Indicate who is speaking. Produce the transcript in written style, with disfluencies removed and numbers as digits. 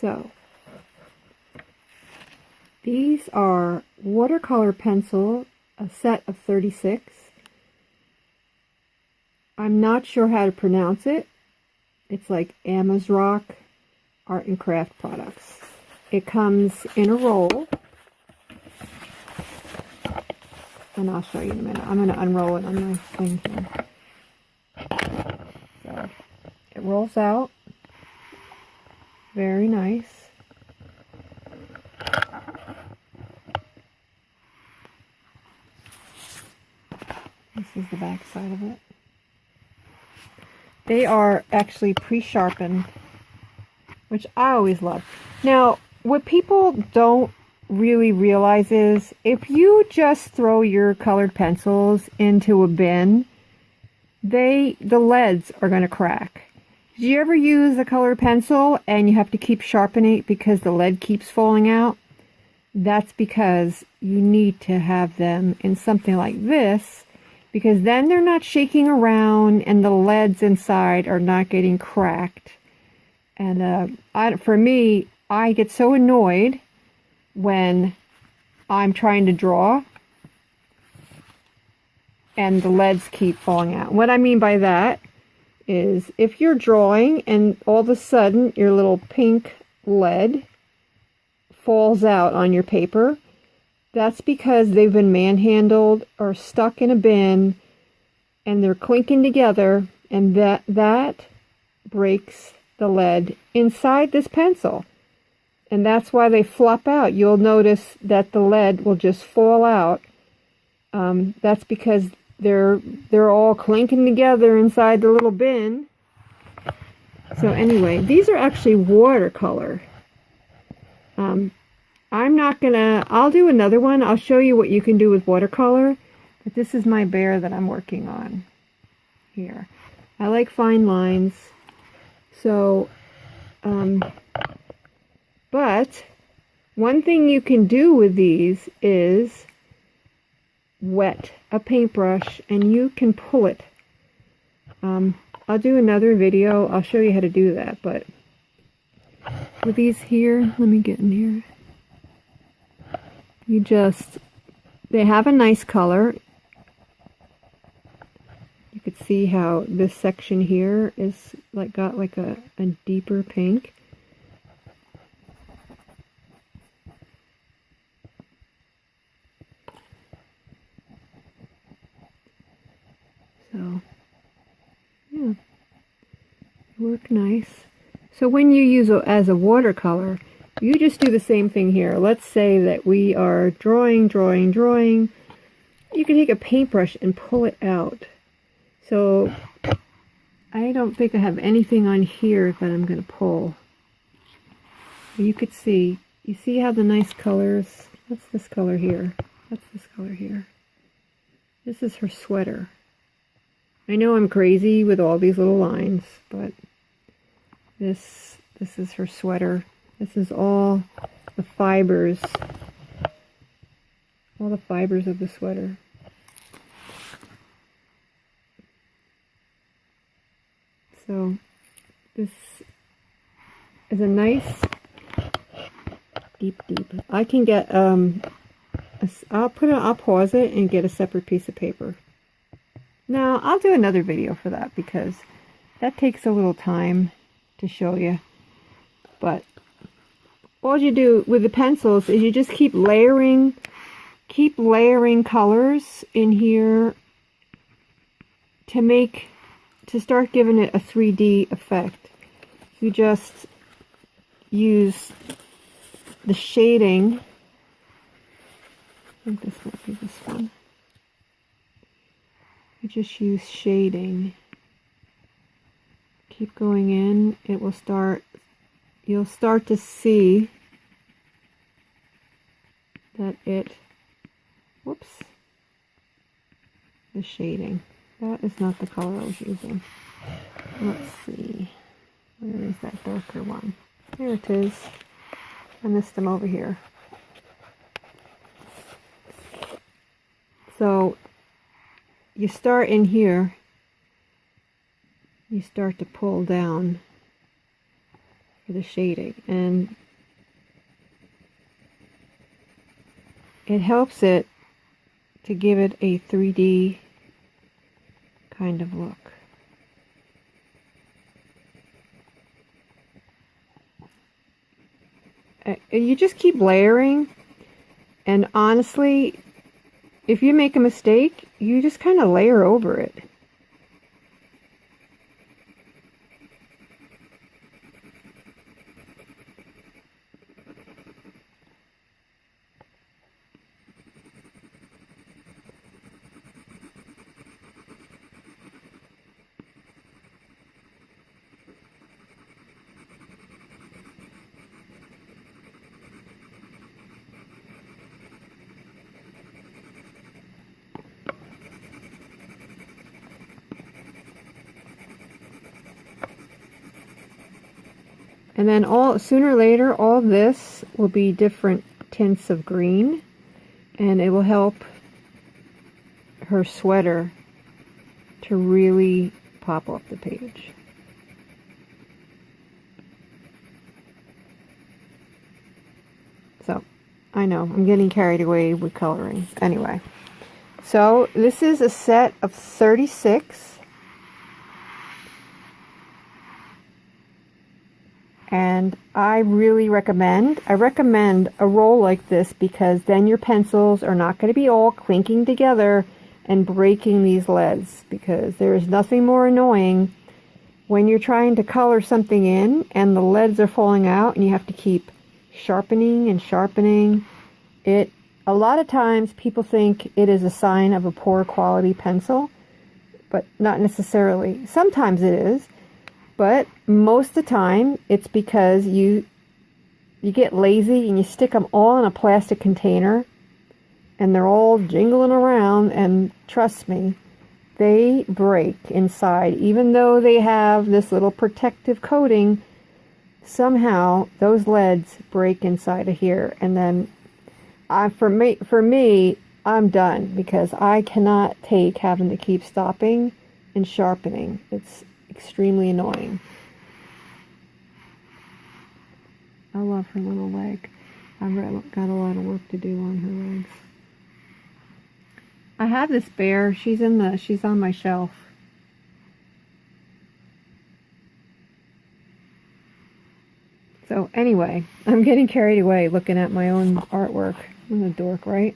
Speaker 1: So, these are watercolor pencil, a set of 36. I'm not sure how to pronounce it. It's like PrAmazrock Art and Craft Products. It comes in a roll. And I'll show you in a minute. I'm going to unroll it on my thing here. So, it rolls out. Very nice. This is the back side of it. They are actually pre-sharpened, which I always love. Now, what people don't really realize is if you just throw your colored pencils into a bin, the leads are going to crack. Did you ever use a colored pencil and you have to keep sharpening it because the lead keeps falling out? That's because you need to have them in something like this, because then they're not shaking around and the leads inside are not getting cracked. And for me, I get so annoyed when I'm trying to draw and the leads keep falling out. What I mean by that is if you're drawing and all of a sudden your little pink lead falls out on your paper, that's because they've been manhandled or stuck in a bin and they're clinking together, and that breaks the lead inside this pencil. And that's why they flop out. You'll notice that the lead will just fall out. That's because they're all clinking together inside the little bin. So anyway, these are actually watercolor. I'll do another one. I'll show you what you can do with watercolor. But this is my bear that I'm working on here. I like fine lines. So, but one thing you can do with these is wet a paintbrush and you can pull it. I'll do another video. I'll show you how to do that. But with these here, let me get in here. They have a nice color. You could see how this section here is got a deeper pink. So, yeah, work nice. So when you use it as a watercolor, you just do the same thing here. Let's say that we are drawing. You can take a paintbrush and pull it out. So I don't think I have anything on here that I'm going to pull. You could see, you see how the nice colors, what's this color here? What's this color here? This is her sweater. I know I'm crazy with all these little lines, but this is her sweater. This is all the fibers of the sweater. So this is a nice deep. I can get I'll pause it and get a separate piece of paper. Now I'll do another video for that because that takes a little time to show you. But all you do with the pencils is you just keep layering colors in here to start giving it a 3D effect. You just use the shading. I think this might be this one. You just use shading. Keep going in. You'll start to see that the shading. That is not the color I was using. Let's see. Where is that darker one? There it is. I missed them over here. So you start in here. You start to pull down for the shading, and it helps it to give it a 3D kind of look. You just keep layering, and honestly, if you make a mistake, you just kind of layer over it. And then sooner or later, all this will be different tints of green, and it will help her sweater to really pop off the page. So, I know, I'm getting carried away with coloring. Anyway, so this is a set of 36. And I really recommend a roll like this, because then your pencils are not going to be all clinking together and breaking these leads, because there is nothing more annoying when you're trying to color something in and the leads are falling out and you have to keep sharpening and sharpening it. A lot of times people think it is a sign of a poor quality pencil, but not necessarily. Sometimes it is. But most of the time, it's because you get lazy and you stick them all in a plastic container, and they're all jingling around, and trust me, they break inside. Even though they have this little protective coating, somehow those leads break inside of here. And then for me, I'm done, because I cannot take having to keep stopping and sharpening. It's extremely annoying. I love her little leg. I've got a lot of work to do on her legs. I have this bear. She's on my shelf. So anyway, I'm getting carried away looking at my own artwork. I'm a dork, right?